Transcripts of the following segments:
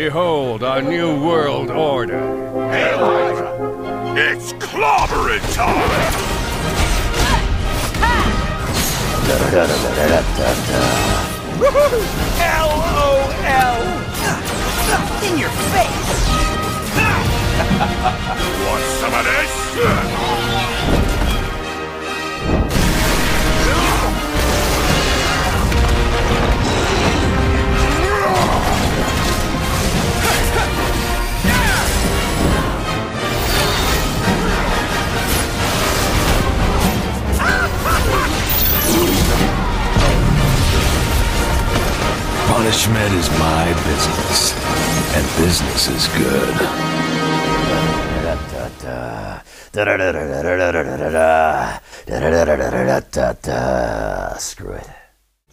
Behold our new world order. Hail Hydra! It's clobbering time! LOL! In your face! Want some of this? Punishment is my business, and business is good. Screw it.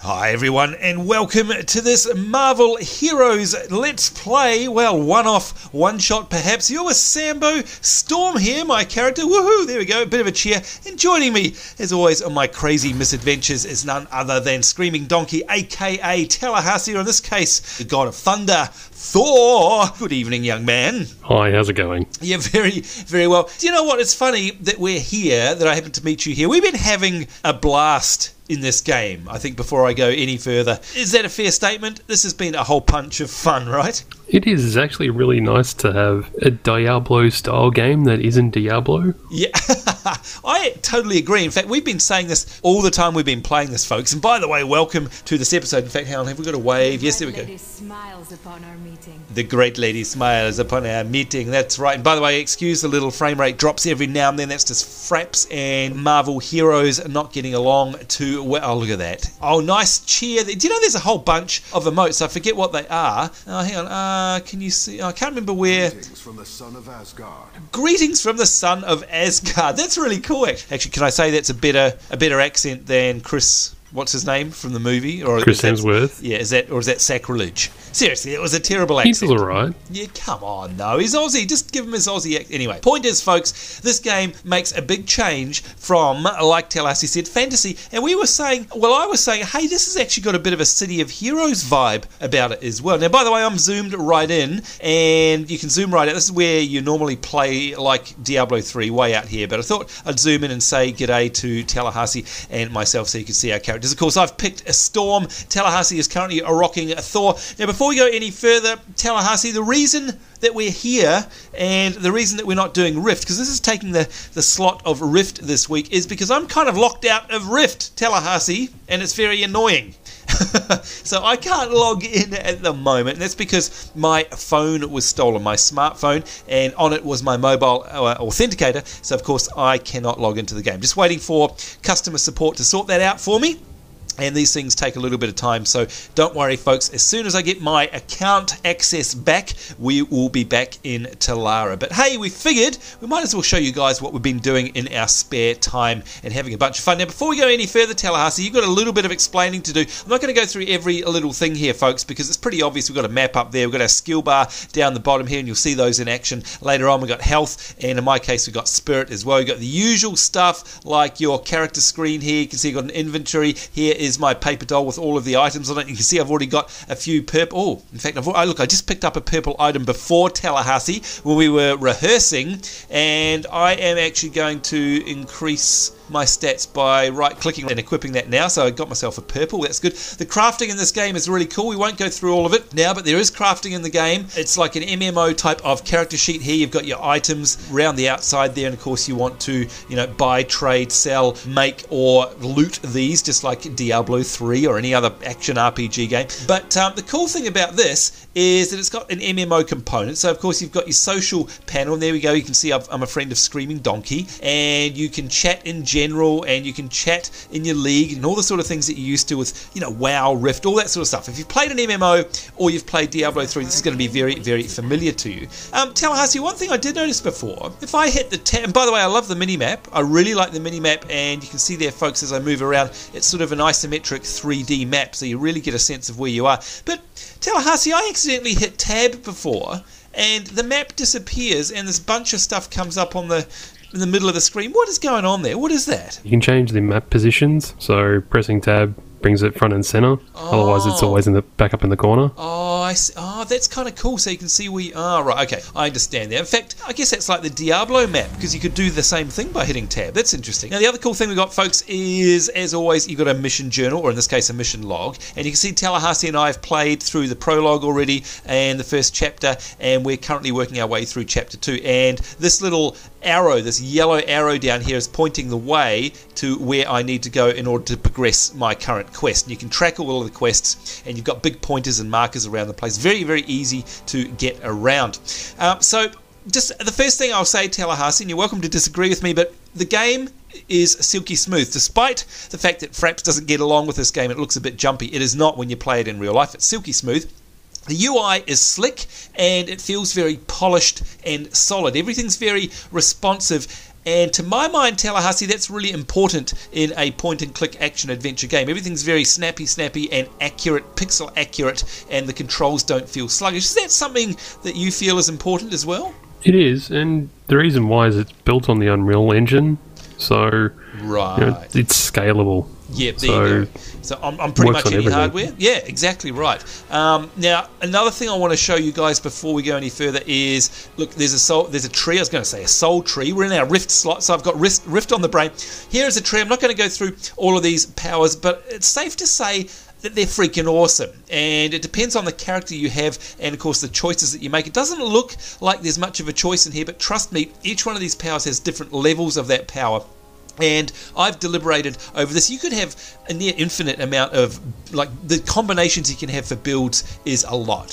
Hi everyone, and welcome to this Marvel Heroes Let's Play, well, one-off, one-shot perhaps. You're with Sambo, Storm here, my character, woohoo, there we go, a bit of a cheer. And joining me, as always, on my crazy misadventures is none other than Screaming Donkey, aka Tallahassee, or in this case, the God of Thunder, Thor. Good evening, young man. Hi, how's it going? Yeah, very, very well. Do you know what, it's funny that we're here, that I happen to meet you here. We've been having a blast in this game, I think, before I go any further. Is that a fair statement? This has been a whole punch of fun, right? It is. It's actually really nice to have a Diablo-style game that isn't Diablo. Yeah, I totally agree. In fact, we've been saying this all the time we've been playing this, folks. And by the way, welcome to this episode. In fact, hang on, have we got a wave? Yes, there we go. Smiles upon our meeting. The great lady smiles upon our meeting. That's right. And by the way, excuse the little frame rate drops every now and then. That's just Fraps and Marvel Heroes not getting along too well. Oh, look at that. Oh, nice cheer. Do you know there's a whole bunch of emotes? I forget what they are. Oh, hang on. Can you see? I can't remember where. Greetings from the son of Asgard. Greetings from the son of Asgard. That's really cool. Actually, can I say that's a better accent than Chris? What's his name from the movie? Or Chris Hemsworth. Yeah, is that sacrilege? Seriously, it was a terrible accent. He's alright. Yeah, come on, no. He's Aussie. Just give him his Aussie accent. Anyway, point is, folks, this game makes a big change from, like Tallahassee said, fantasy. And I was saying, hey, this has actually got a bit of a City of Heroes vibe about it as well. Now, by the way, I'm zoomed right in, and you can zoom right out. This is where you normally play like Diablo 3, way out here. But I thought I'd zoom in and say g'day to Tallahassee and myself so you can see our characters. Of course, I've picked a Storm. Tallahassee is currently rocking a Thor. Now, before we go any further, Tallahassee, the reason that we're here and the reason that we're not doing Rift, because this is taking the slot of Rift this week, is because I'm kind of locked out of Rift, Tallahassee, and it's very annoying. So I can't log in at the moment, and that's because my phone was stolen, my smartphone, and on it was my mobile authenticator, so of course I cannot log into the game. Just waiting for customer support to sort that out for me. And these things take a little bit of time, so don't worry, folks. As soon as I get my account access back, we will be back in Talara. But hey, we figured we might as well show you guys what we've been doing in our spare time and having a bunch of fun. Now, before we go any further, Tallahassee, you've got a little bit of explaining to do. I'm not going to go through every little thing here, folks, because it's pretty obvious. We've got a map up there. We've got our skill bar down the bottom here, and you'll see those in action later on. We've got health, and in my case, we've got spirit as well. We've got the usual stuff like your character screen here. You can see you've got an inventory. Here is my paper doll with all of the items on it. You can see I've already got a few purple. Oh, in fact, I just picked up a purple item before Tallahassee when we were rehearsing, and I am actually going to increase my stats by right-clicking and equipping that now, so I got myself a purple. That's good. The crafting in this game is really cool. We won't go through all of it now, but there is crafting in the game. It's like an MMO type of character sheet here. You've got your items around the outside there, and of course you want to, buy, trade, sell, make, or loot these, just like Diablo 3 or any other action RPG game. But the cool thing about this is that it's got an MMO component. So of course you've got your social panel, and there we go. You can see I'm a friend of Screaming Donkey, and you can chat in general, and you can chat in your league and all the sort of things that you're used to with, WoW, Rift, all that sort of stuff. If you've played an MMO or you've played Diablo 3, this is going to be very, very familiar to you. Tallahassee, one thing I did notice before, if I hit the tab, and by the way, I love the mini-map. I really like the mini-map, and you can see there, folks, as I move around, it's sort of an isometric 3D map, so you really get a sense of where you are. But Tallahassee, I accidentally hit tab before, and the map disappears, and this bunch of stuff comes up in the middle of the screen. What is going on there? What is that? You can change the map positions, so pressing tab brings it front and center. Otherwise, it's always back up in the corner. Oh, I see. Oh, that's kind of cool. So you can see where you are. Right, okay. I understand that. In fact, I guess that's like the Diablo map, because you could do the same thing by hitting tab. That's interesting. Now, the other cool thing we got, folks, is, as always, you've got a mission journal, or in this case, a mission log. And you can see Tallahassee and I have played through the prologue already and the first chapter, and we're currently working our way through chapter 2. And this little arrow, this yellow arrow down here, is pointing the way to where I need to go in order to progress my current quest. And you can track all of the quests, and you've got big pointers and markers around the place. Very, very easy to get around. So just the first thing I'll say, Tallahassee, and you're welcome to disagree with me, but the game is silky smooth. Despite the fact that Fraps doesn't get along with this game, it looks a bit jumpy. It is not when you play it in real life. It's silky smooth. The UI is slick, and it feels very polished and solid. Everything's very responsive. And to my mind, Tallahassee, that's really important in a point-and-click action-adventure game. Everything's very snappy, and accurate, pixel accurate, and the controls don't feel sluggish. Is that something that you feel is important as well? It is, and the reason why is it's built on the Unreal Engine, so right. It's scalable. Yeah, there you go. So I'm pretty much any hardware. Yeah, exactly right. Now, another thing I want to show you guys before we go any further is, look, there's a tree. I was going to say a soul tree. We're in our Rift slot, so I've got Rift on the brain. Here is a tree. I'm not going to go through all of these powers, but it's safe to say that they're freaking awesome, and it depends on the character you have and of course the choices that you make. It doesn't look like there's much of a choice in here, but trust me, each one of these powers has different levels of that power. And I've deliberated over this. You could have a near infinite amount of, like, the combinations you can have for builds is a lot.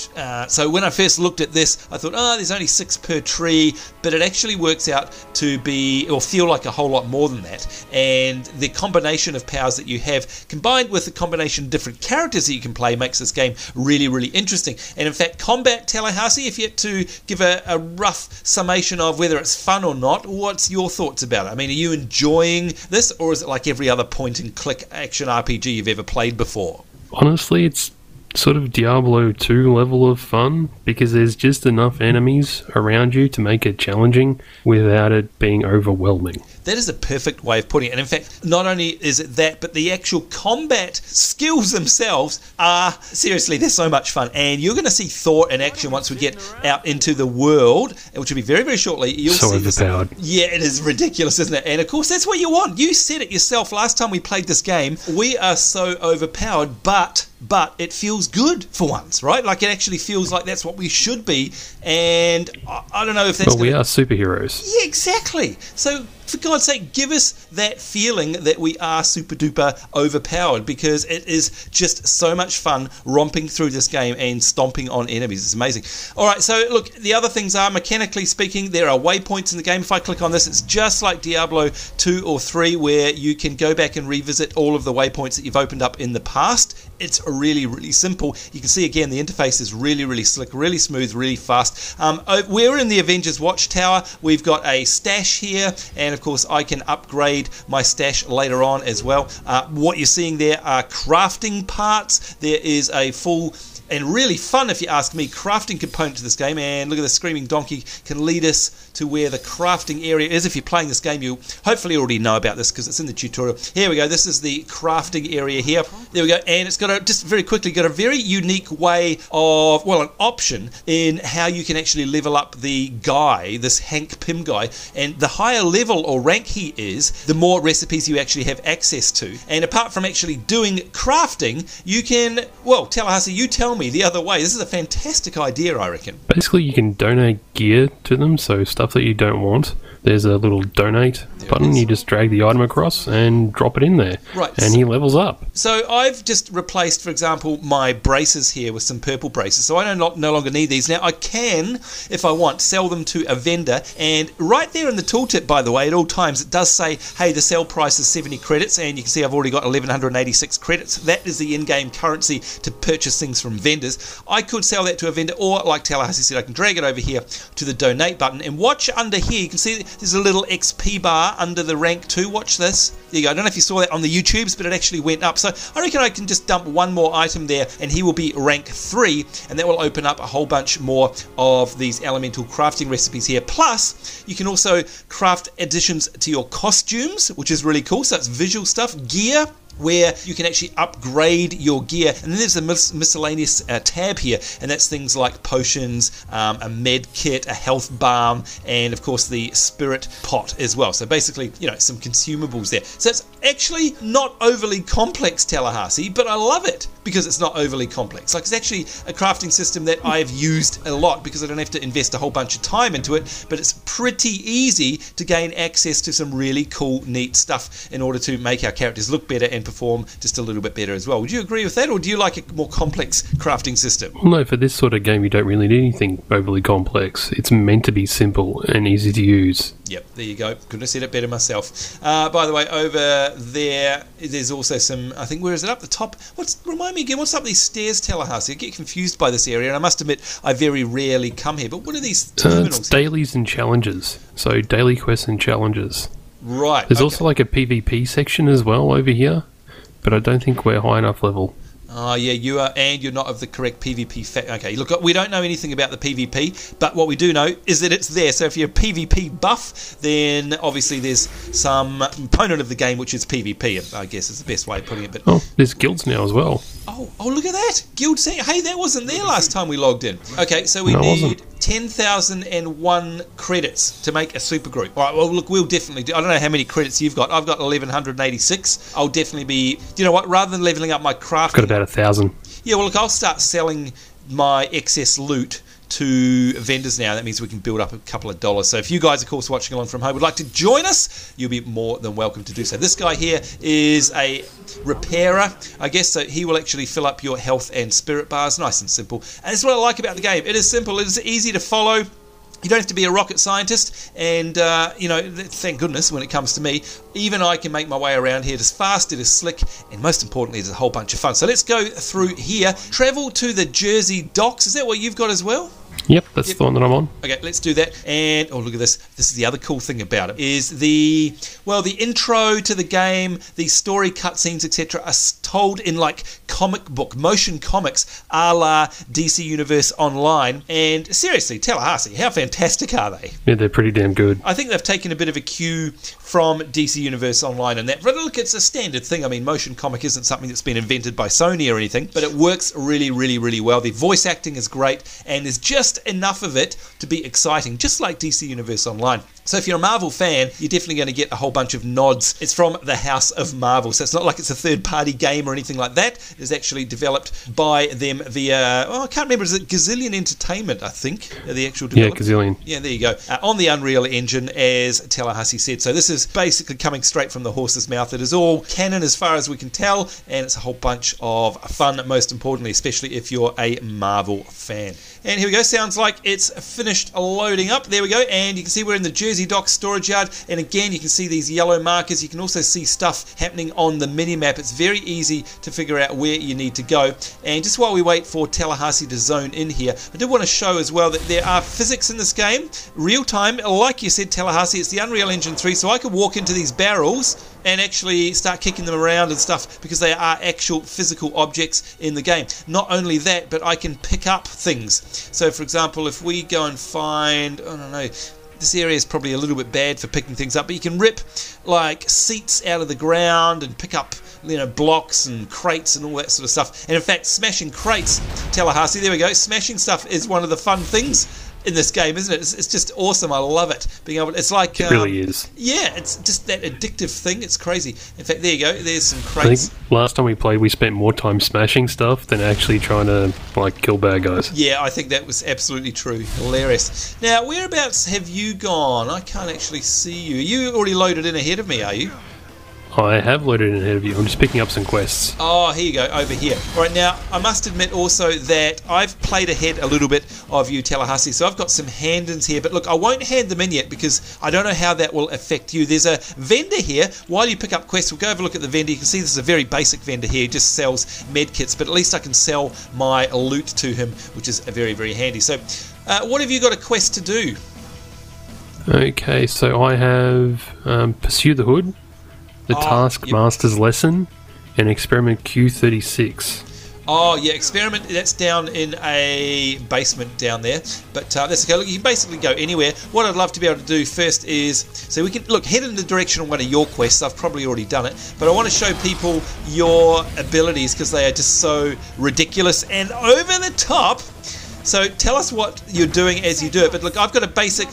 So when I first looked at this, I thought, there's only 6 per tree, but it actually works out to be, or feel like a whole lot more than that. And the combination of powers that you have, combined with the combination of different characters that you can play, makes this game really, really interesting. And in fact, combat, Tallahassee, if you had to give a rough summation of whether it's fun or not, what's your thoughts about it? I mean, are you enjoying this, or is it like every other point-and-click action RPG you've ever played before? Honestly, it's sort of Diablo 2 level of fun, because there's just enough enemies around you to make it challenging without it being overwhelming. That is a perfect way of putting it. And in fact, not only is it that, but the actual combat skills themselves are, seriously, they're so much fun. And you're going to see thought in action once we get out into the world, which will be very, very shortly. You'll so see overpowered. Yeah, it is ridiculous, isn't it? And of course, that's what you want. You said it yourself last time we played this game. We are so overpowered, but it feels good for once, right? Like, it actually feels like that's what we should be. And I don't know if that's... But we are superheroes. Yeah, exactly. So, for God's sake, give us that feeling that we are super duper overpowered, because it is just so much fun romping through this game and stomping on enemies. It's amazing. Alright, so look, the other things are, mechanically speaking, there are waypoints in the game. If I click on this, it's just like Diablo 2 or 3, where you can go back and revisit all of the waypoints that you've opened up in the past. It's really, really simple. You can see again the interface is really, really slick, really smooth, really fast. We're in the Avengers Watchtower. We've got a stash here, and of course I can upgrade my stash later on as well. What you're seeing there are crafting parts. There is a full and really fun, if you ask me, crafting component to this game. And look at the screaming donkey can lead us to where the crafting area is. If you're playing this game, you hopefully already know about this because it's in the tutorial. Here we go. This is the crafting area here. There we go. And it's got a, just very quickly, got a very unique way of, well, an option in how you can actually level up the guy, this Hank Pym guy. And the higher level or rank he is, the more recipes you actually have access to. And apart from actually doing crafting, you can, well, Tallahassee, you tell me the other way. This is a fantastic idea, I reckon. Basically, you can donate gear to them, so stuff that you don't want. There's a little donate button. You just drag the item across and drop it in there. Right. And he levels up. So I've just replaced, for example, my braces here with some purple braces. So I no longer need these. Now I can, if I want, sell them to a vendor. And right there in the tooltip, by the way, at all times, it does say, hey, the sell price is 70 credits. And you can see I've already got 1,186 credits. That is the in-game currency to purchase things from vendors. I could sell that to a vendor, or like Tallahassee said, I can drag it over here to the donate button. And watch under here, you can see there's a little XP bar under the rank 2. Watch this. There you go. I don't know if you saw that on the YouTubes, but it actually went up. So I reckon I can just dump one more item there and he will be rank 3, and that will open up a whole bunch more of these elemental crafting recipes here. Plus, you can also craft additions to your costumes, which is really cool. So it's visual stuff, gear, where you can actually upgrade your gear. And then there's a miscellaneous tab here, and that's things like potions, a med kit, a health balm, and of course the spirit pot as well. So basically, some consumables there. So it's actually not overly complex, Tallahassee, but I love it because it's not overly complex. Like, it's actually a crafting system that I've used a lot because I don't have to invest a whole bunch of time into it, but it's pretty easy to gain access to some really cool, neat stuff in order to make our characters look better and perform just a little bit better as well. Would you agree with that, or do you like a more complex crafting system? Well, no, for this sort of game, you don't really need anything overly complex. It's meant to be simple and easy to use. Yep, there you go. Couldn't have said it better myself. By the way, over there's also some, I think, where is it, up the top? Remind me again, what's up these stairs, Tallahassee? I get confused by this area, and I must admit, I very rarely come here. But what are these terminals? It's dailies and challenges. So daily quests and challenges. Right. There's also like a PvP section as well over here, but I don't think we're high enough level. Oh, yeah, you are, and you're not of the correct PvP. Okay, look, we don't know anything about the PvP, but what we do know is that it's there. So if you're a PvP buff, then obviously there's some component of the game which is PvP, I guess is the best way of putting it. But there's guilds now as well. Oh, look at that! Guild saying, hey, that wasn't there last time we logged in. Okay, so we need 10,001 credits to make a supergroup. All right, well, look, we'll definitely do. I don't know how many credits you've got. I've got 1,186. I'll definitely be. Do you know what? Rather than leveling up my crafting, I've got about 1,000. Yeah, well, look, I'll start selling my excess loot to vendors now. That means we can build up a couple of dollars. So if you guys, of course, watching along from home would like to join us, you'll be more than welcome to do so. This guy here is a repairer, I guess, so he will actually fill up your health and spirit bars. Nice and simple. And that's what I like about the game. It is simple. It is easy to follow. You don't have to be a rocket scientist, and thank goodness when it comes to me, even I can make my way around here. It is fast, it is slick, and most importantly, it's a whole bunch of fun. So let's go through here. Travel to the Jersey docks. Is that what you've got as well? Yep, that's the one that I'm on. Okay, let's do that. And, oh, look at this. This is the other cool thing about it, is the intro to the game, the story cutscenes, etc. are told in, like, comic book, motion comics, a la DC Universe Online. And seriously, Tallahassee, how fantastic are they? Yeah, they're pretty damn good. I think they've taken a bit of a cue from DC Universe Online and that. But look, it's a standard thing. I mean, motion comic isn't something that's been invented by Sony or anything, but it works really, really, really well. The voice acting is great, and there's just enough of it to be exciting, just like DC Universe Online. So if you're a Marvel fan, you're definitely going to get a whole bunch of nods. It's from the House of Marvel, so it's not like it's a third-party game or anything like that. It is actually developed by them via, I can't remember, is it Gazillion Entertainment, I think, the actual development? Yeah, Gazillion. Yeah, there you go. On the Unreal Engine, as Tallahassee said. So this is basically coming straight from the horse's mouth. It is all canon as far as we can tell, and it's a whole bunch of fun, most importantly, especially if you're a Marvel fan. And here we go. Sounds like it's finished loading up. There we go. And you can see we're in the Jersey Docks storage yard. And again, you can see these yellow markers. You can also see stuff happening on the mini-map. It's very easy to figure out where you need to go. And just while we wait for Tallahassee to zone in here, I did want to show as well that there are physics in this game. Real time, like you said, Tallahassee, it's the Unreal Engine 3, so I could walk into these barrels and actually start kicking them around and stuff because they are actual physical objects in the game. Not only that, but I can pick up things. So, for example, if we go and find, I don't know, this area is probably a little bit bad for picking things up, but you can rip like seats out of the ground and pick up, blocks and crates and all that sort of stuff. And in fact, smashing crates, Tallahassee, there we go, smashing stuff is one of the fun things in this game, isn't it? It's just awesome. I love it. Being able, it's like it really is. Yeah, it's just that addictive thing. It's crazy. In fact, there you go. There's some crates. I think last time we played, we spent more time smashing stuff than actually trying to kill bad guys. Yeah, I think that was absolutely true. Hilarious. Now, whereabouts have you gone? I can't actually see you. Are you already loaded in ahead of me? Are you? I have loaded in ahead of you. I'm just picking up some quests. Oh, here you go, over here. All right, now, I must admit also that I've played ahead a little bit of you, Tallahassee, so I've got some hand-ins here, but look, I won't hand them in yet because I don't know how that will affect you. There's a vendor here. While you pick up quests, we'll go have a look at the vendor. You can see this is a very basic vendor here. He just sells medkits, but at least I can sell my loot to him, which is very, very handy. So, what have you got a quest to do? Okay, so I have Pursue the Hood, the Taskmaster's Lesson, and Experiment Q36. Oh, yeah, experiment, that's down in a basement down there. But that's okay. Look, you can basically go anywhere. What I'd love to be able to do first is, so we can, look, head in the direction of one of your quests. I've probably already done it. But I want to show people your abilities because they are just so ridiculous and over the top. So tell us what you're doing as you do it. But look, I've got a basic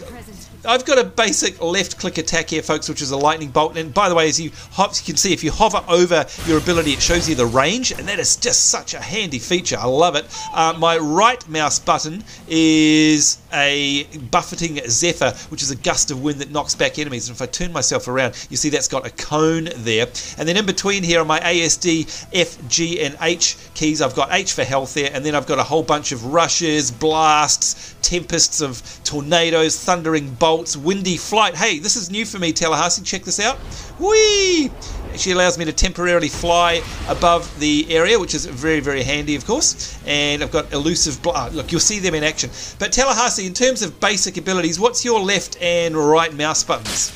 left click attack here, folks, which is a lightning bolt. And by the way, as you can see, if you hover over your ability, it shows you the range, and that is just such a handy feature. I love it. My right mouse button is a buffeting zephyr, which is a gust of wind that knocks back enemies. And if I turn myself around, you see that's got a cone there. And then in between here are my ASD, F, G, and H keys. I've got H for health there, and then I've got a whole bunch of rushes, blasts, tempests of tornadoes, thundering bolts, windy flight. Hey, this is new for me, Tallahassee. Check this out. Whee! Actually allows me to temporarily fly above the area, which is very, very handy, of course. And I've got elusive... look, you'll see them in action. But Tallahassee, in terms of basic abilities, what's your left and right mouse buttons?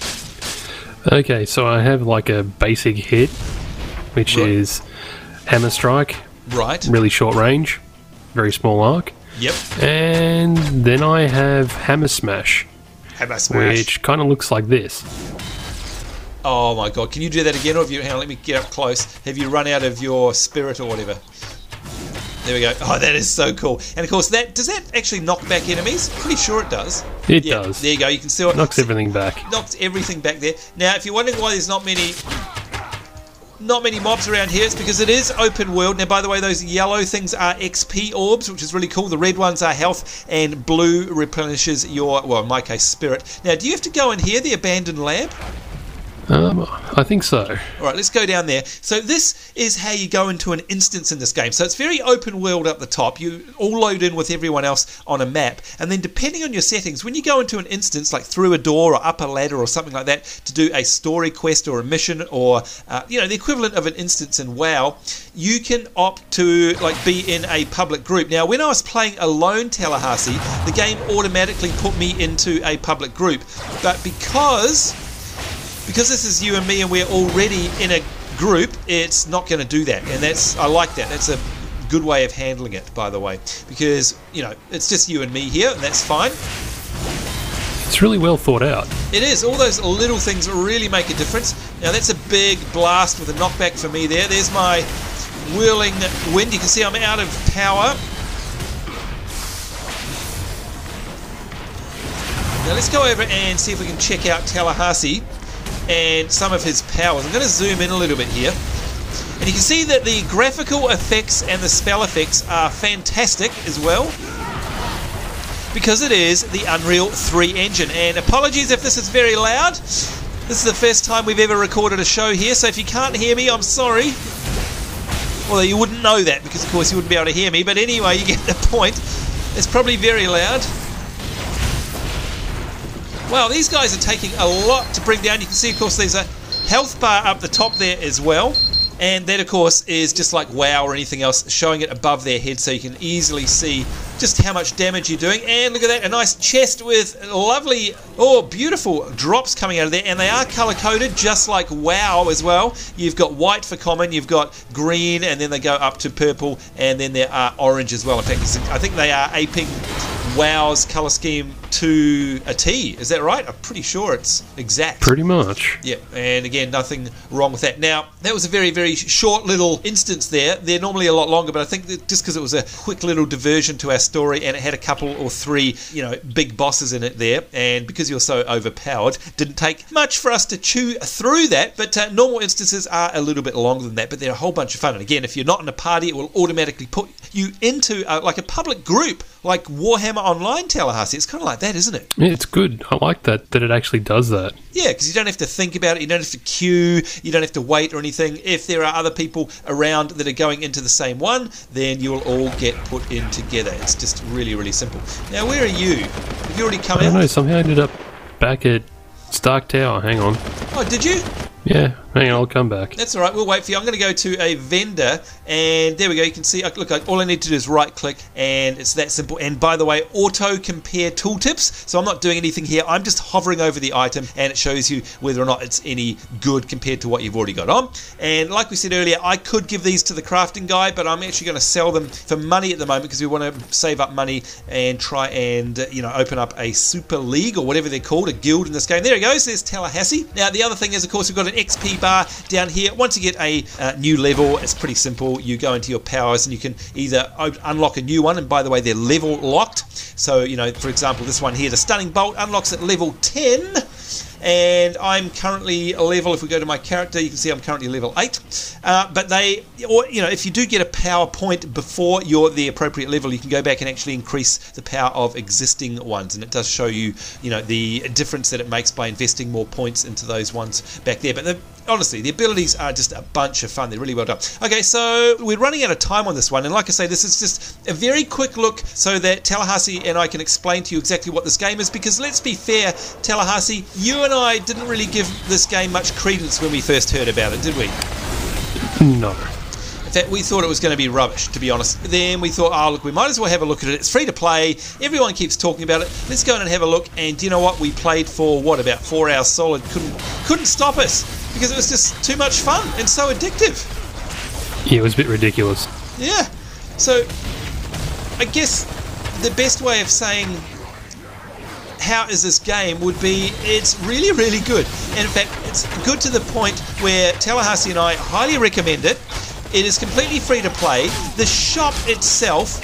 Okay, so I have like a basic hit, which is hammer strike. Right. Really short range, very small arc. Yep. And then I have hammer smash. Hammer smash. Which kind of looks like this. Oh my god, can you do that again? Or have you, hang on, let me get up close. Have you run out of your spirit or whatever? There we go. Oh, that is so cool. And of course, does that actually knock back enemies? Pretty sure it does. It does. There you go. You can see it. Knocks everything back. Knocks everything back there. Now, if you're wondering why there's not many mobs around here, it's because it is open world. Now, by the way, those yellow things are XP orbs, which is really cool. The red ones are health, and blue replenishes your, well, in my case, spirit. Now, do you have to go in here, the abandoned lab? I think so. All right, let's go down there. So this is how you go into an instance in this game. So it's very open world up the top. You all load in with everyone else on a map. And then depending on your settings, when you go into an instance, like through a door or up a ladder or something like that, to do a story quest or a mission or, the equivalent of an instance in WoW, you can opt to be in a public group. Now, when I was playing alone Tallahassee, the game automatically put me into a public group. But because this is you and me and we're already in a group, it's not going to do that. And I like that. That's a good way of handling it, by the way. Because, it's just you and me here, and that's fine. It's really well thought out. It is. All those little things really make a difference. Now, that's a big blast with a knockback for me there. There's my whirling wind. You can see I'm out of power. Now, let's go over and see if we can check out Tallahassee and some of his powers. I'm going to zoom in a little bit here. And you can see that the graphical effects and the spell effects are fantastic as well, because it is the Unreal 3 engine. And apologies if this is very loud. This is the first time we've ever recorded a show here, so if you can't hear me, I'm sorry. Although you wouldn't know that, because of course you wouldn't be able to hear me. But anyway, you get the point. It's probably very loud. Wow, these guys are taking a lot to bring down. You can see, of course, there's a health bar up the top there as well. And that, of course, is just like WoW or anything else, showing it above their head so you can easily see just how much damage you're doing. And look at that, a nice chest with lovely, beautiful drops coming out of there. And they are color-coded, just like WoW as well. You've got white for common, you've got green, and then they go up to purple, and then there are orange as well. In fact, I think they are aping WoW's colour scheme to a T. Is that right? I'm pretty sure it's exact. Pretty much. Yeah, and again, nothing wrong with that. Now, that was a very, very short little instance there. They're normally a lot longer, but I think that just because it was a quick little diversion to our story and it had a couple or three, big bosses in it there, and because you're so overpowered, didn't take much for us to chew through that, but normal instances are a little bit longer than that, but they're a whole bunch of fun. And again, if you're not in a party, it will automatically put you into a public group, like Warhammer Online, Tallahassee. It's kind of like that, isn't it? Yeah, it's good. I like that it actually does that. Yeah, because you don't have to think about it, you don't have to queue, you don't have to wait or anything. If there are other people around that are going into the same one, then you'll all get put in together. It's just really, really simple. Now, where are you? Have you already come out? I don't know, somehow I ended up back at Stark Tower. Hang on. Oh, did you? Yeah. Hang on, I'll come back. That's all right. We'll wait for you. I'm going to go to a vendor, and there we go. You can see, look, all I need to do is right-click, and it's that simple. And by the way, auto-compare tooltips. So I'm not doing anything here. I'm just hovering over the item, and it shows you whether or not it's any good compared to what you've already got on. And like we said earlier, I could give these to the crafting guy, but I'm actually going to sell them for money at the moment because we want to save up money and try and open up a super league or whatever they're called, a guild in this game. There it goes. There's Tallahassee. Now the other thing is, of course, we've got an XP bar down here. Once you get a new level, it's pretty simple. You go into your powers and you can either unlock a new one, and by the way, they're level locked. So, for example, this one here, the Stunning Bolt, unlocks at level 10. And I'm currently a level, if we go to my character, you can see I'm currently level 8. But if you do get a power point before you're the appropriate level, you can go back and actually increase the power of existing ones. And it does show you, the difference that it makes by investing more points into those ones back there. But honestly, the abilities are just a bunch of fun. They're really well done. Okay, so we're running out of time on this one. And like I say, this is just a very quick look so that Tallahassee and I can explain to you exactly what this game is. Because let's be fair, Tallahassee, you and I didn't really give this game much credence when we first heard about it, did we? No. In fact, we thought it was going to be rubbish, to be honest. Then we thought, look, we might as well have a look at it. It's free to play. Everyone keeps talking about it. Let's go in and have a look. And you know what? We played for, about 4 hours solid. Couldn't stop us because it was just too much fun and so addictive. Yeah, it was a bit ridiculous. Yeah. So, I guess the best way of saying how is this game would be it's really, really good. And in fact, it's good to the point where Tallahassee and I highly recommend it. It is completely free to play. The shop itself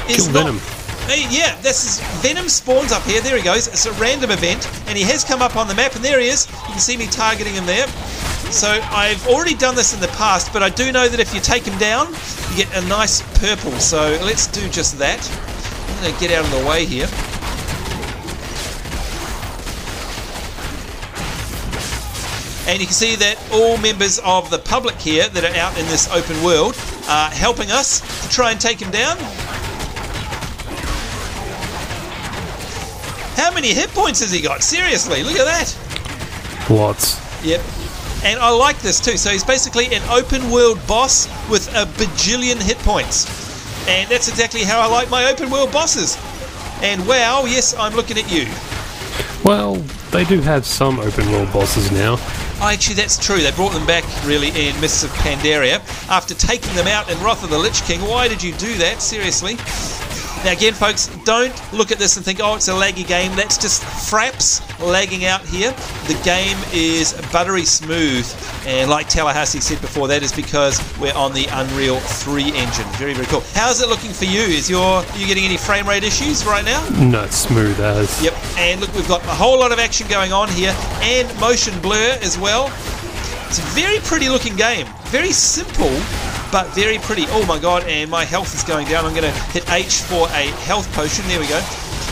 is not... Venom. Hey, yeah, this is Venom spawns up here. There he goes. It's a random event, and he has come up on the map, and there he is. You can see me targeting him there. So I've already done this in the past, but I do know that if you take him down, you get a nice purple. So let's do just that. I'm going to get out of the way here. And you can see that all members of the public here that are out in this open world are helping us to try and take him down. How many hit points has he got? Seriously, look at that. Lots. Yep. And I like this too. So he's basically an open world boss with a bajillion hit points. And that's exactly how I like my open world bosses. And wow, yes, I'm looking at you. Well, they do have some open world bosses now. Oh, actually, that's true. They brought them back, really, in Mists of Pandaria. After taking them out in Wrath of the Lich King, why did you do that? Seriously. Now, again, folks, don't look at this and think, oh, it's a laggy game. That's just Fraps lagging out here. The game is buttery smooth. And like Tallahassee said before, that is because we're on the Unreal 3 engine. Very, very cool. How's it looking for you? Are you getting any frame rate issues right now? No, it's smooth as. Yep. And look, we've got a whole lot of action going on here. And motion blur as well. It's a very pretty looking game. Very simple, but very pretty. Oh my god, and my health is going down. I'm going to hit H for a health potion. There we go.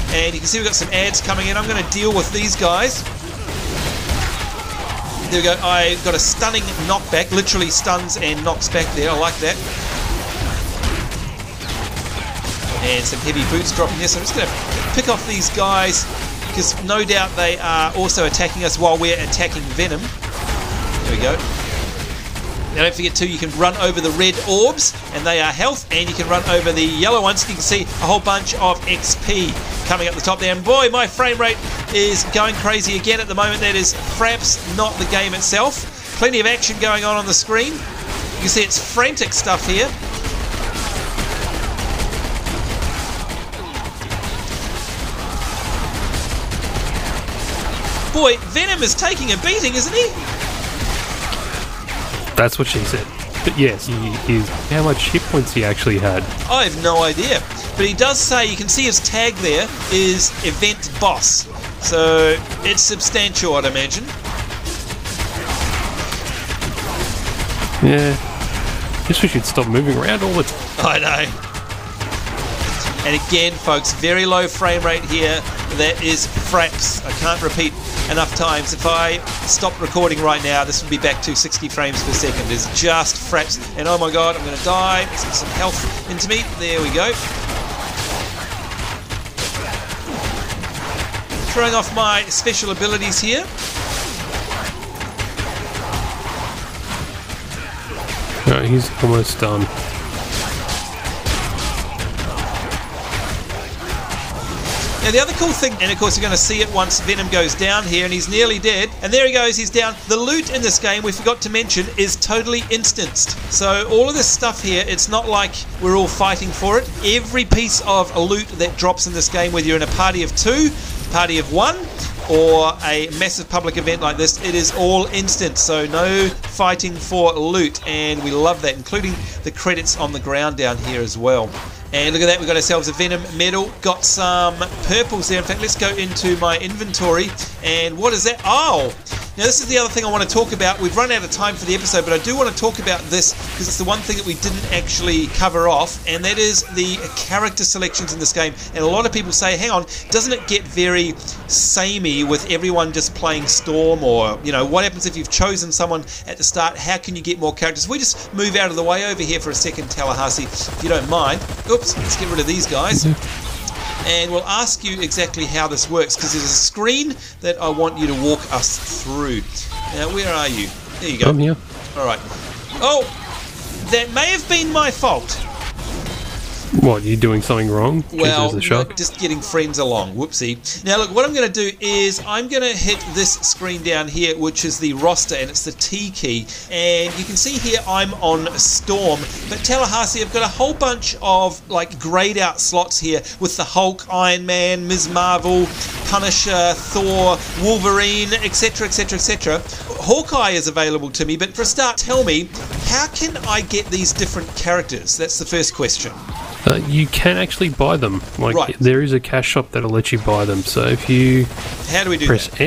And you can see we've got some ads coming in. I'm going to deal with these guys. There we go. I got a stunning knockback. Literally stuns and knocks back there. I like that. And some heavy boots dropping there. So I'm just going to pick off these guys because no doubt they are also attacking us while we're attacking Venom. There we go. Now don't forget too, you can run over the red orbs and they are health, and you can run over the yellow ones. You can see a whole bunch of XP coming up the top there, and boy, my frame rate is going crazy again at the moment. That is Fraps, not the game itself. Plenty of action going on the screen. You can see it's frantic stuff here. Boy, Venom is taking a beating, isn't he? That's what she said. But yes, how much hit points he actually had. I have no idea. But he does say, you can see his tag there is Event Boss. So it's substantial, I'd imagine. Yeah. Guess we should stop moving around all the time. I know. And again, folks, very low frame rate here. That is Fraps. I can't repeat enough times. If I stop recording right now, this would be back to 60 frames per second. It's just Fraps. And oh my god, I'm going to die. Let's get some health into me. There we go. Throwing off my special abilities here. he's almost done. Now the other cool thing, and of course you're going to see it once Venom goes down here, and he's nearly dead, and there he goes, he's down. The loot in this game, we forgot to mention, is totally instanced. So all of this stuff here, it's not like we're all fighting for it. Every piece of loot that drops in this game, whether you're in a party of 2, party of 1, or a massive public event like this, it is all instant, so no fighting for loot, and we love that, including the credits on the ground down here as well. And look at that, we've got ourselves a Venom medal, got some purples there. In fact, let's go into my inventory, and what is that? Oh! Now this is the other thing I want to talk about. We've run out of time for the episode, but I do want to talk about this because it's the one thing that we didn't actually cover off, and that is the character selections in this game. And a lot of people say, hang on, doesn't it get very samey with everyone just playing Storm? Or, you know, what happens if you've chosen someone at the start? How can you get more characters? We just move out of the way over here for a second, Tallahassee, if you don't mind. Oops, let's get rid of these guys. And we'll ask you exactly how this works, because there's a screen that I want you to walk us through. Now, where are you? There you go. I'm here. Alright. Oh! That may have been my fault. What, you doing something wrong? Well, there's a shot? just getting friends along. Whoopsie. Now, look, what I'm going to do is I'm going to hit this screen down here, which is the roster, and it's the T key. And you can see here I'm on Storm. But Tallahassee, I've got a whole bunch of, like, grayed out slots here with the Hulk, Iron Man, Ms. Marvel, Punisher, Thor, Wolverine, etc., etc., etc. Hawkeye is available to me, but for a start, tell me, how can I get these different characters? That's the first question. You can actually buy them. Like, right. There is a cash shop that'll let you buy them. So if you how do we do press that?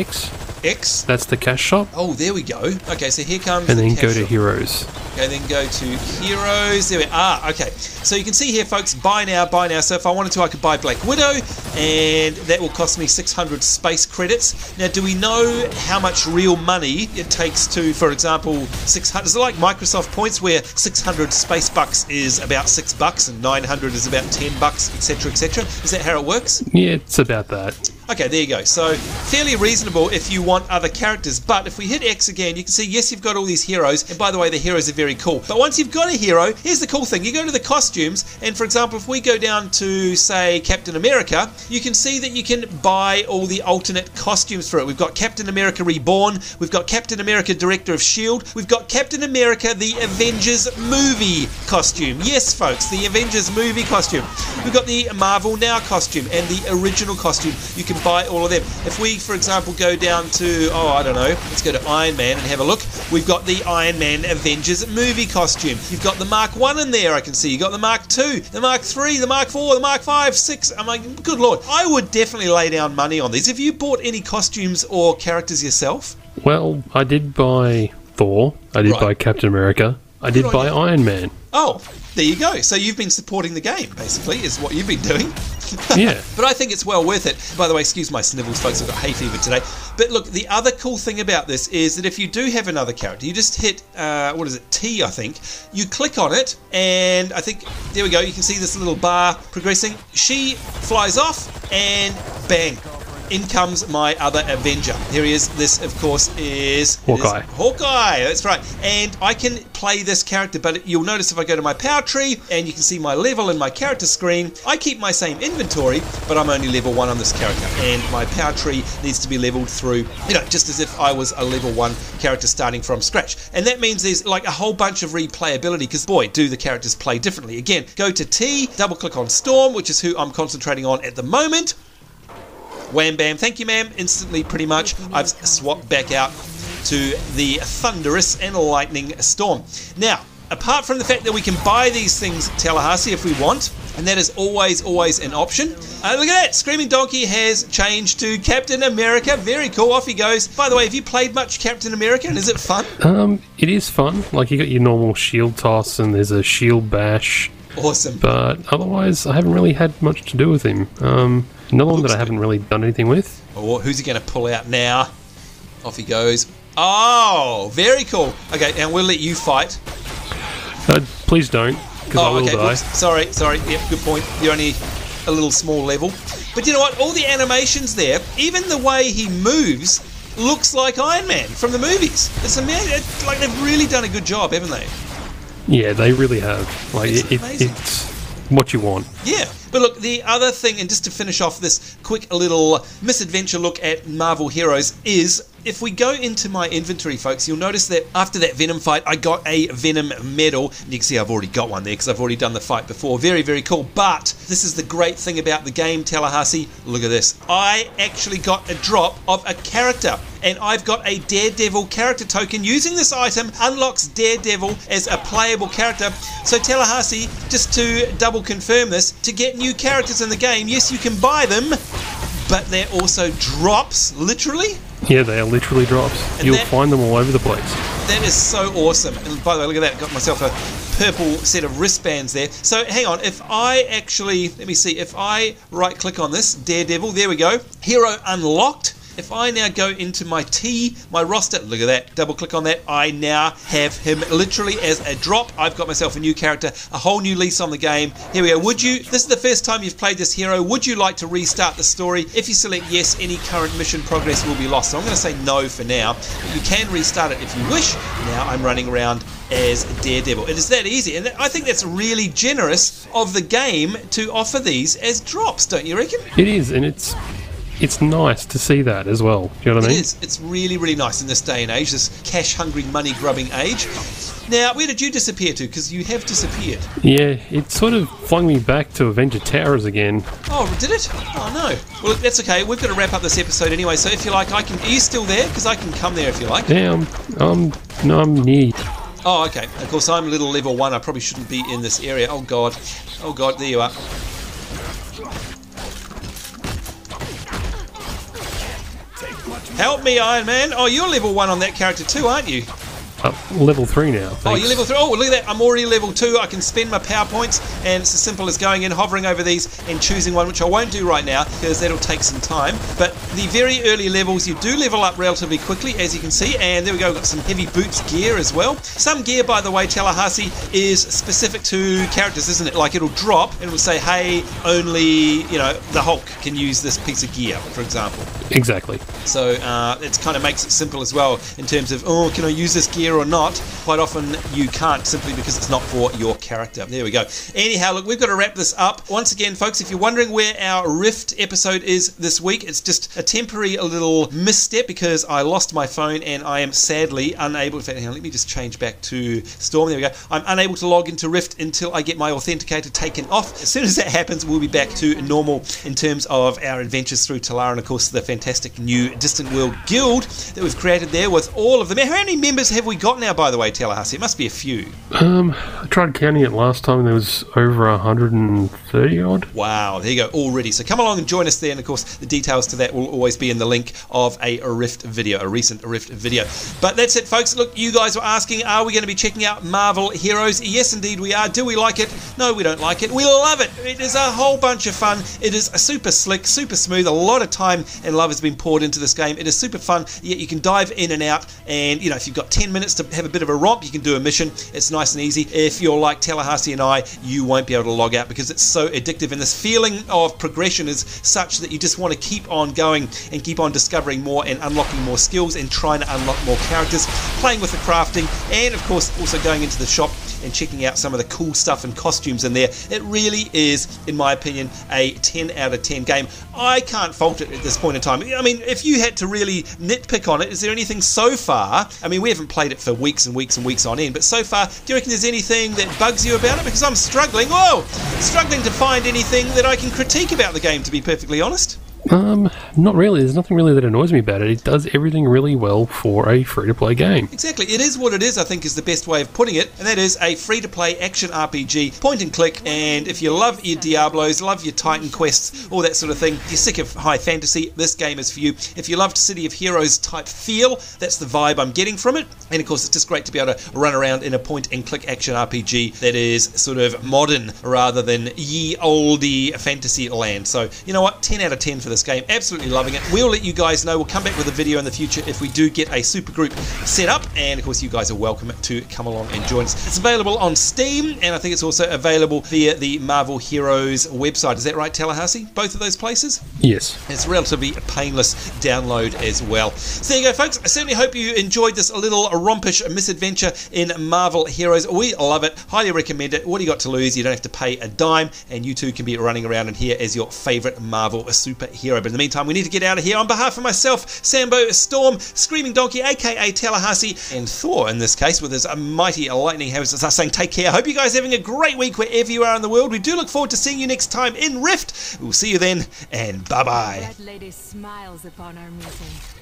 X, that's the cash shop. Oh, there we go. Okay, so here comes and the then cash go to shop. Heroes. Okay, then go to Heroes. There we are. Okay, so you can see here, folks, buy now, buy now. So if I wanted to, I could buy Black Widow, and that will cost me 600 space credits. Now, do we know how much real money it takes to, for example, 600? Is it like Microsoft points where 600 space bucks is about $6 and 900 is about $10, etc., etc.? Is that how it works? Yeah, it's about that. Okay, there you go. So, fairly reasonable if you want other characters. But if we hit X again, you can see, yes, you've got all these heroes. And by the way, the heroes are very cool. But once you've got a hero, here's the cool thing. You go to the costumes, and for example, if we go down to, say, Captain America, you can see that you can buy all the alternate costumes for it. We've got Captain America Reborn. We've got Captain America Director of S.H.I.E.L.D. We've got Captain America, the Avengers movie costume. Yes, folks, the Avengers movie costume. We've got the Marvel Now costume and the original costume. You can buy all of them. If we, for example, go down to, I don't know, let's go to Iron Man and have a look. We've got the Iron Man Avengers movie costume. You've got the Mark 1 in there, I can see. You've got the Mark 2, the Mark 3, the Mark 4, the Mark 5, 6. I'm like, good lord. I would definitely lay down money on these. Have you bought any costumes or characters yourself? Well, I did buy Thor. I did buy Captain America. I did buy Iron Man. Oh, there you go. So you've been supporting the game, basically, is what you've been doing. Yeah. But I think it's well worth it. By the way, excuse my snivels, folks, I've got hay fever today. But look, the other cool thing about this is that if you do have another character, you just hit, what is it, T, I think. You click on it, and I think, there we go, you can see this little bar progressing. She flies off, and bang. In comes my other Avenger. Here he is. This, of course, is Hawkeye. Hawkeye, that's right. And I can play this character, but you'll notice if I go to my power tree, and you can see my level in my character screen, I keep my same inventory, but I'm only level 1 on this character. And my power tree needs to be leveled through, just as if I was a level 1 character starting from scratch. And that means there's like a whole bunch of replayability, because boy, do the characters play differently. Again, go to T, double click on Storm, which is who I'm concentrating on at the moment. Wham bam, thank you ma'am, instantly pretty much. I've swapped back out to the Thunderous and Lightning Storm. Now, apart from the fact that we can buy these things, Tallahassee, if we want, and that is always an option. Look at that, Screaming Donkey has changed to Captain America. Very cool, off he goes. By the way, have you played much Captain America, and is it fun? It is fun. Like, you got your normal shield toss, and there's a shield bash. Awesome. But otherwise, I haven't really had much to do with him. Another one that I haven't really done anything with. Oh, who's he going to pull out now? Off he goes. Oh, very cool. Okay, and we'll let you fight. Please don't, because I will die. Oops. Sorry. Yep, good point. You're only a little small level. But you know what? All the animations there, even the way he moves, looks like Iron Man from the movies. It's amazing. Like, they've really done a good job, haven't they? Yeah, they really have. Like, Amazing. it's what you want. Yeah. But look, the other thing, and just to finish off this quick little misadventure look at Marvel Heroes, is if we go into my inventory, folks, you'll notice that after that Venom fight, I got a Venom medal. And you can see I've already got one there because I've already done the fight before. Very, very cool. But this is the great thing about the game, Tallahassee. Look at this. I actually got a drop of a character. And I've got a Daredevil character token. Using this item unlocks Daredevil as a playable character. So Tallahassee, just to double confirm this, to get new characters in the game, yes, you can buy them, but they're also drops, literally. Yeah, they are literally drops. And You'll find them all over the place. That is so awesome. And by the way, look at that. Got myself a purple set of wristbands there. So hang on. If I actually, let me see. If I right click on this, Daredevil, there we go. Hero unlocked. If I now go into my roster, look at that, double click on that, I now have him literally as a drop. I've got myself a new character, a whole new lease on the game. Here we go. This is the first time you've played this hero, would you like to restart the story? If you select yes, any current mission progress will be lost. So I'm going to say no for now. But you can restart it if you wish. Now I'm running around as Daredevil. It is that easy, and I think that's really generous of the game to offer these as drops, don't you reckon? It is, and it's nice to see that as well. Do you know what I mean? It is. It's really, really nice in this day and age, this cash-hungry, money-grubbing age. Now, where did you disappear to? Because you have disappeared. Yeah, it sort of flung me back to Avenger Towers again. Oh, did it? Oh, no. Well, that's okay. We've got to wrap up this episode anyway, so if you like, are you still there? Because I can come there if you like. Yeah, I'm near. Oh, okay. Of course, I'm little level 1. I probably shouldn't be in this area. Oh, God. Oh, God. There you are. Help me, Iron Man. Oh, you're level 1 on that character too, aren't you? Level 3 now. Thanks. Oh, you're level 3. Oh, look at that. I'm already level 2. I can spend my power points, and it's as simple as going in, hovering over these, and choosing one, which I won't do right now, because that'll take some time. But the very early levels, you do level up relatively quickly, as you can see, and there we go. We've got some heavy boots gear as well. Some gear, by the way, Tallahassee, is specific to characters, isn't it? Like, it'll drop, and it'll say, hey, only, the Hulk can use this piece of gear, for example. Exactly. So it kind of makes it simple as well in terms of, oh, can I use this gear or not? Quite often you can't, simply because it's not for your character. There we go. Anyhow, look, we've got to wrap this up. Once again, folks, if you're wondering where our Rift episode is this week, it's just a temporary little misstep because I lost my phone and I am sadly unable, in fact, hang on, let me just change back to Storm. There we go. I'm unable to log into Rift until I get my authenticator taken off. As soon as that happens, we'll be back to normal in terms of our adventures through Talara and, of course, the fantastic new Distant World Guild that we've created there with all of them. How many members have we got now, by the way, Tallahassee? It must be a few. I tried counting it last time and there was over 130 odd. Wow, there you go, already. So come along and join us there, and of course the details to that will always be in the link of a Rift video, a recent Rift video. But that's it, folks. Look, you guys were asking, are we going to be checking out Marvel Heroes? Yes, indeed we are. Do we like it? No, we don't like it. We love it. It is a whole bunch of fun. It is super slick, super smooth. A lot of time and love has been poured into this game. It is super fun, yet you can dive in and out, and if you've got 10 minutes to have a bit of a romp, you can do a mission. It's nice and easy. If you're like Tallahassee and I, you won't be able to log out because it's so addictive, and this feeling of progression is such that you just want to keep on going and keep on discovering more and unlocking more skills and trying to unlock more characters, playing with the crafting, and of course also going into the shop and checking out some of the cool stuff and costumes in there. It really is, in my opinion, a 10 out of 10 game. I can't fault it at this point in time. I mean, if you had to really nitpick on it, is there anything so far? I mean, we haven't played it for weeks and weeks and weeks on end, but so far, do you reckon there's anything that bugs you about it? Because I'm struggling to find anything that I can critique about the game, to be perfectly honest. Not really. There's nothing really that annoys me about it. It does everything really well for a free-to-play game. Exactly. It is what it is, I think, is the best way of putting it, and that is a free-to-play action RPG, point and click, and if you love your Diablos, love your Titan quests, all that sort of thing, if you're sick of high fantasy, this game is for you. If you loved City of Heroes type feel, that's the vibe I'm getting from it, and of course it's just great to be able to run around in a point and click action RPG that is sort of modern rather than ye olde fantasy land. So, you know what, 10 out of 10 for this game. Absolutely loving it. We'll let you guys know. We'll come back with a video in the future if we do get a super group set up, and of course you guys are welcome to come along and join us. It's available on Steam, and I think it's also available via the Marvel Heroes website. Is that right, Tallahassee? Both of those places? Yes. It's relatively painless download as well. So there you go, folks. I certainly hope you enjoyed this little rompish misadventure in Marvel Heroes. We love it. Highly recommend it. What do you got to lose? You don't have to pay a dime, and you too can be running around in here as your favourite Marvel superhero. But in the meantime, we need to get out of here. On behalf of myself, Sambo, Storm, Screaming Donkey, aka Tallahassee, and Thor in this case, with his mighty lightning hammer, us saying take care. I hope you guys are having a great week wherever you are in the world. We do look forward to seeing you next time in Rift. We'll see you then, and bye-bye. Red Lady smiles upon our meeting.